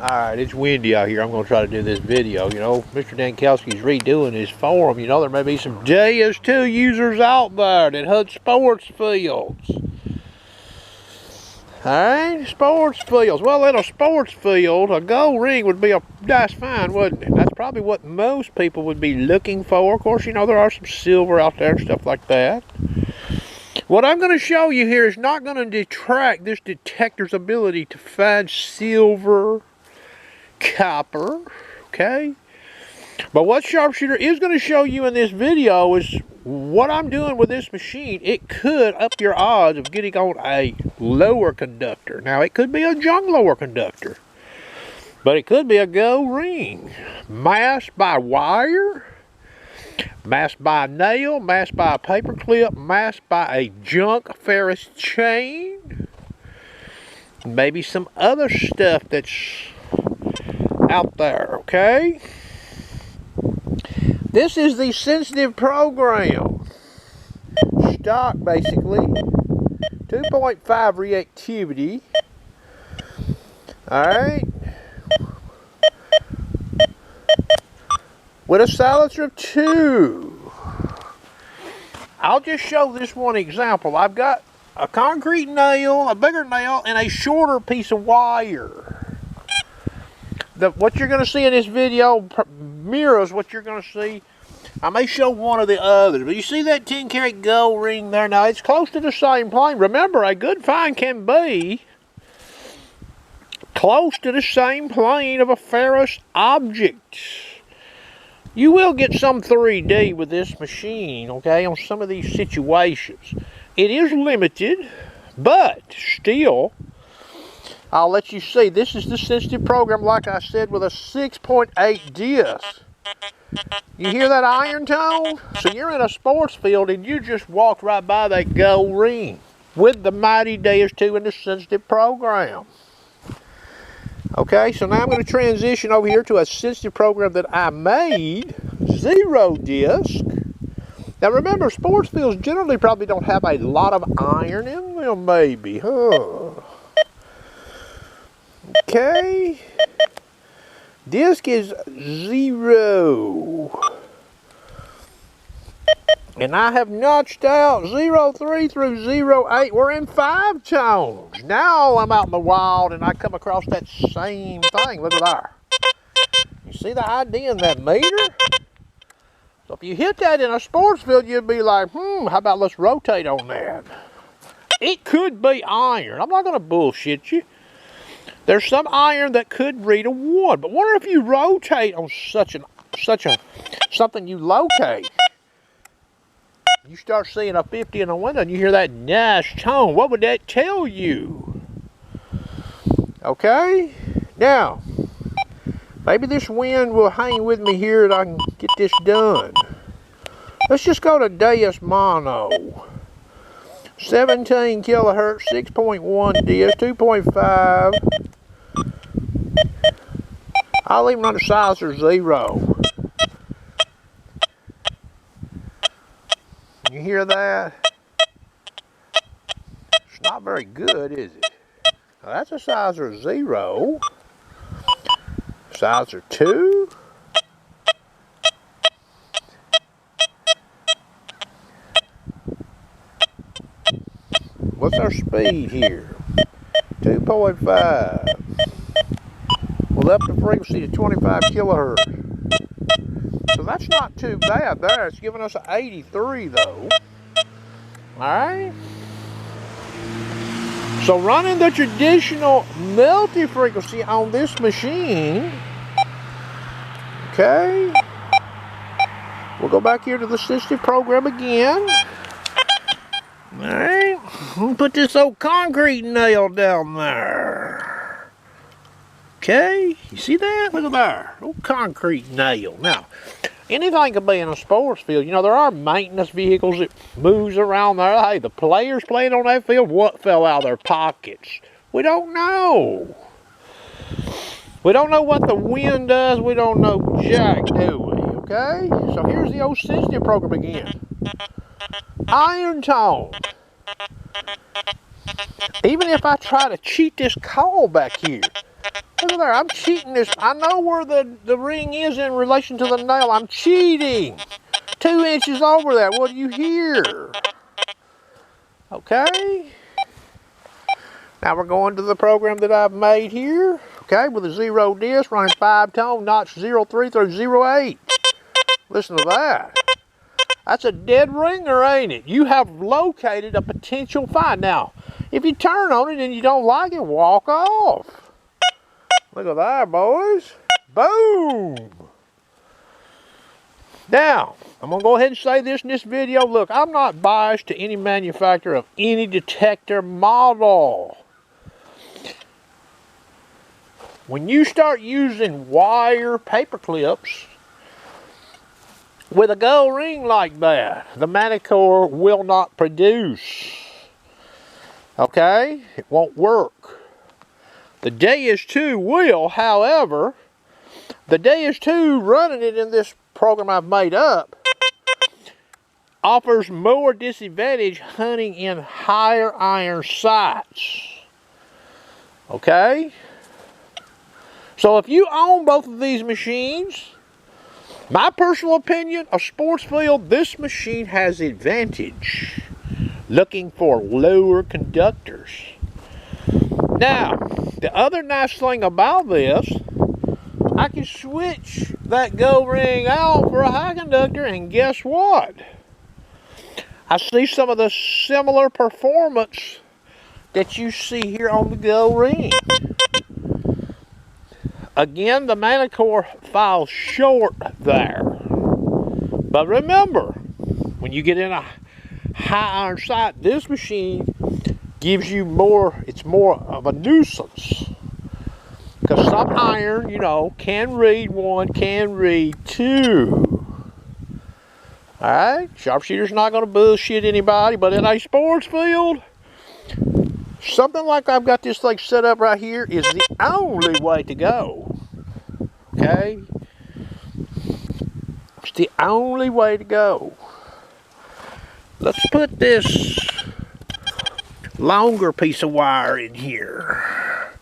Alright, it's windy out here. I'm going to try to do this video. You know, Mr. Dankowski's redoing his forum. You know, there may be some Deus 2 users out there that hunt sports fields. Alright, sports fields. Well, in a sports field, a gold ring would be a nice find, wouldn't it? That's probably what most people would be looking for. Of course, you know, there are some silver out there and stuff like that. What I'm going to show you here is not going to detract this detector's ability to find silver, copper, okay? But what Sharpshooter is going to show you in this video is what I'm doing with this machine. It could up your odds of getting on a lower conductor. Now, it could be a junk lower conductor, but it could be a gold ring. Masked by wire, masked by a nail, masked by a paper clip, masked by a junk ferrous chain, maybe some other stuff that's out there, okay? This is the sensitive program. Stock, basically. 2.5 reactivity. Alright. With a silencer of 2. I'll just show this one example. I've got a concrete nail, a bigger nail, and a shorter piece of wire. What you're going to see in this video mirrors what you're going to see. I may show one of the others, but you see that 10 karat gold ring there? Now, it's close to the same plane. Remember, a good find can be close to the same plane of a ferrous object. You will get some 3D with this machine, okay, on some of these situations. It is limited, but still, I'll let you see. This is the sensitive program, like I said, with a 6.8 disc. You hear that iron tone? So you're in a sports field and you just walked right by that gold ring with the mighty Deus 2 in the sensitive program. Okay, so now I'm going to transition over here to a sensitive program that I made, 0 disc. Now remember, sports fields generally probably don't have a lot of iron in them, maybe, huh? Okay. Disc is 0. And I have notched out 03 through 08. We're in 5 tones. Now I'm out in the wild and I come across that same thing. Look at there. You see the idea in that meter? So if you hit that in a sports field, you'd be like, how about let's rotate on that? It could be iron. I'm not going to bullshit you. There's some iron that could read a 1, but wonder if you rotate on something you locate. You start seeing a 50 in the window and you hear that nice tone. What would that tell you? Okay? Now, maybe this wind will hang with me here and I can get this done. Let's just go to Deus Mono. 17 kilohertz, 6.1 disc, 2.5. I'll leave it on the silencer 0. You hear that? It's not very good, is it? Now that's a silencer 0. Silencer 2. What's our speed here? 2.5. We'll up the frequency to 25 kilohertz. So that's not too bad there. It's giving us an 83 though. Alright. So running the traditional multi-frequency on this machine. Okay. We'll go back here to the sensitive program again. Alright. We'll put this old concrete nail down there. Okay, you see that? Look at there, old concrete nail. Now, anything can be in a sports field. You know, there are maintenance vehicles that moves around there. Hey, the players playing on that field, what fell out of their pockets? We don't know. We don't know what the wind does. We don't know jack, do we? Okay, so here's the old sensitive program again. Iron tone. Even if I try to cheat this call back here, Look at there, I'm cheating this. I know where the ring is in relation to the nail. I'm cheating. 2 inches over that. What do you hear? Okay. Now we're going to the program that I've made here. Okay, with a 0 disc running 5-tone, notch 03 through 08. Listen to that. That's a dead ringer, ain't it? You have located a potential find. Now, if you turn on it and you don't like it, walk off. Look at that, boys. Boom. Now, I'm going to go ahead and say this in this video. Look, I'm not biased to any manufacturer of any detector model. When you start using wire paper clips with a gold ring like that, the Manicore will not produce. Okay? It won't work. The Deus 2 will, however, the Deus 2 running it in this program I've made up offers more disadvantage hunting in higher iron sights. Okay? So if you own both of these machines, my personal opinion, a sports field, this machine has advantage. Looking for lower conductors. Now, the other nice thing about this, I can switch that gold ring out for a high conductor, and guess what? I see some of the similar performance that you see here on the gold ring. Again, the Manicore falls short there. But remember, when you get in a high iron sight, this machine gives you more, it's more of a nuisance. Because some iron, you know, can read 1, can read 2. Alright, sharpshooter's not going to bullshit anybody, but in a sports field, something like I've got this thing set up right here is the only way to go. Okay? It's the only way to go. Let's put this longer piece of wire in here.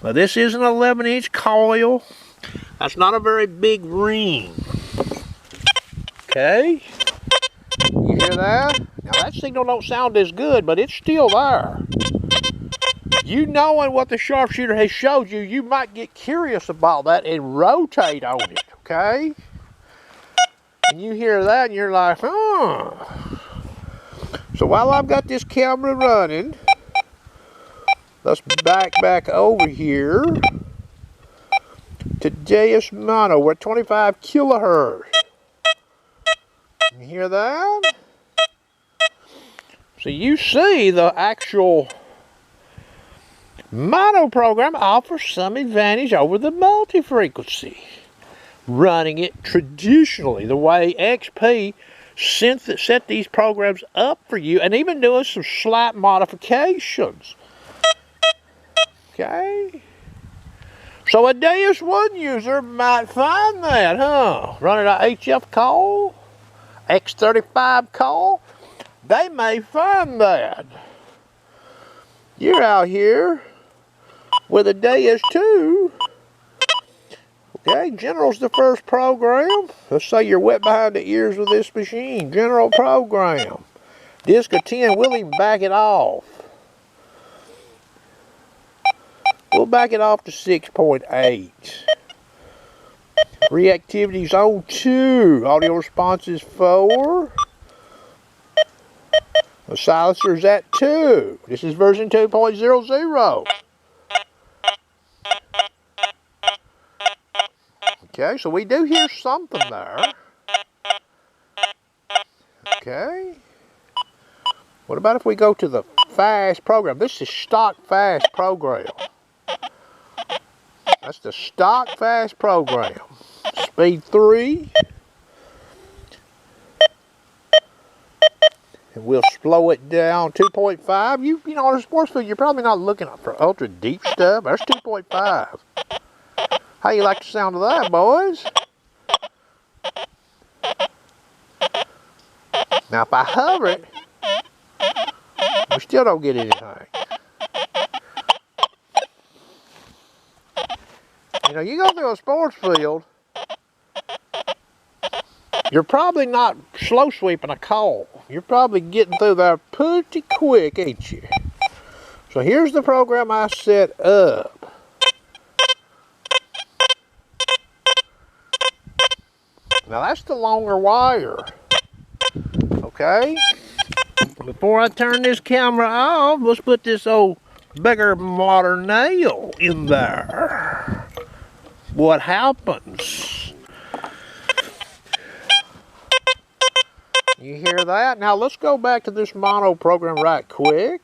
Now this is an 11-inch coil. That's not a very big ring. Okay? You hear that? Now that signal don't sound as good, but it's still there. You knowing what the sharpshooter has showed you, you might get curious about that and rotate on it, okay? And you hear that and you're like, huh. So while I've got this camera running, let's back over here to Deus Mono. We're at 25 kilohertz. You hear that? So you see the actual mono program offers some advantage over the multi-frequency. Running it traditionally, the way XP set these programs up for you, and even doing some slight modifications. Okay? So a Deus 1 user might find that, huh? Running an HF call, X35 call, they may find that. You're out here with a Deus 2. Okay, General's the first program. Let's say you're wet behind the ears with this machine. General program. Disc of 10, we'll even back it off. We'll back it off to 6.8. Reactivity zone 2. Audio response is 4. The silencer is at 2. This is version 2.00. Okay, so we do hear something there. Okay. What about if we go to the fast program? This is stock fast program. That's the stock fast program. Speed 3. And we'll slow it down 2.5. You know, on a sports field, you're probably not looking for ultra deep stuff. That's 2.5. How you like the sound of that, boys? Now, if I hover it, we still don't get anything. You know, you go through a sports field, you're probably not slow sweeping a coal. You're probably getting through there pretty quick, ain't you? So here's the program I set up. Now that's the longer wire. Okay? Before I turn this camera off, let's put this old bigger modern nail in there. What happens? You hear that? Now let's go back to this mono program right quick.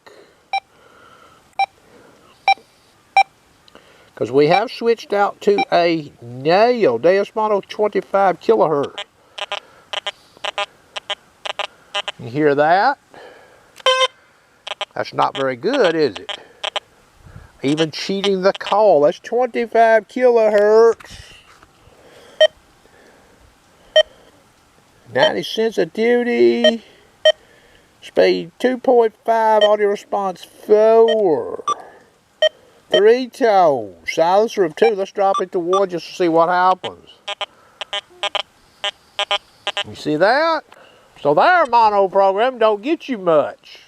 Because we have switched out to a nail, Deus Mono 25 kilohertz. You hear that? That's not very good, is it? Even cheating the call. That's 25 kilohertz. 90 sensitivity. Speed 2.5. Audio response 4. 3 tones. Silencer of 2. Let's drop it to 1 just to see what happens. You see that? So their mono program don't get you much.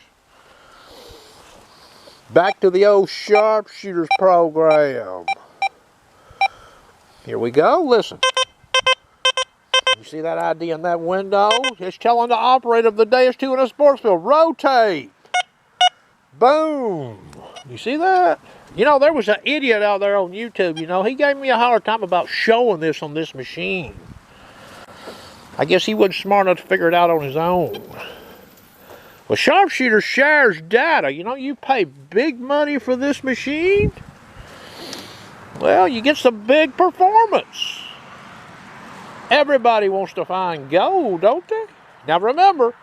Back to the old sharpshooters program. Here we go. Listen. You see that ID in that window? It's telling the operator of the Deus 2 in a sports field, rotate. Boom. You see that? You know, there was an idiot out there on YouTube, you know. He gave me a hard time about showing this on this machine. I guess he wasn't smart enough to figure it out on his own. Well, Sharpshooter shares data. You know, you pay big money for this machine. Well, you get some big performance. Everybody wants to find gold, don't they? Now remember,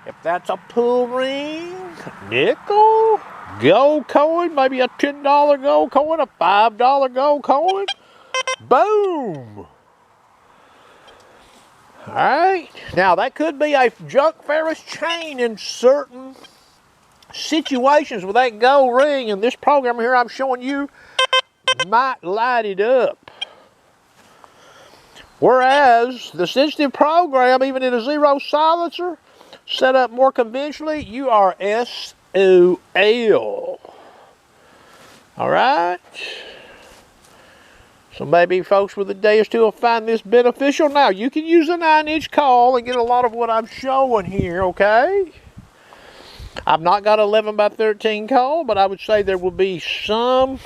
if that's a pull ring, nickel, gold coin, maybe a $10 gold coin, a $5 gold coin, boom. All right, now that could be a junk Ferris chain in certain situations with that gold ring, and this program here I'm showing you might light it up. Whereas the sensitive program, even in a zero silencer, set up more conventionally, you are SOL. All right. So maybe folks with the Deus 2 will find this beneficial. Now, you can use a 9-inch call and get a lot of what I'm showing here, okay? I've not got 11 by 13 call, but I would say there will be some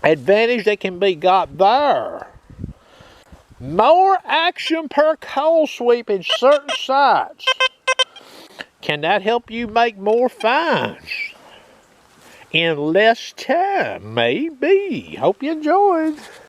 advantage that can be got there. More action per coal sweep in certain sites. Can that help you make more finds in less time? Maybe. Hope you enjoyed.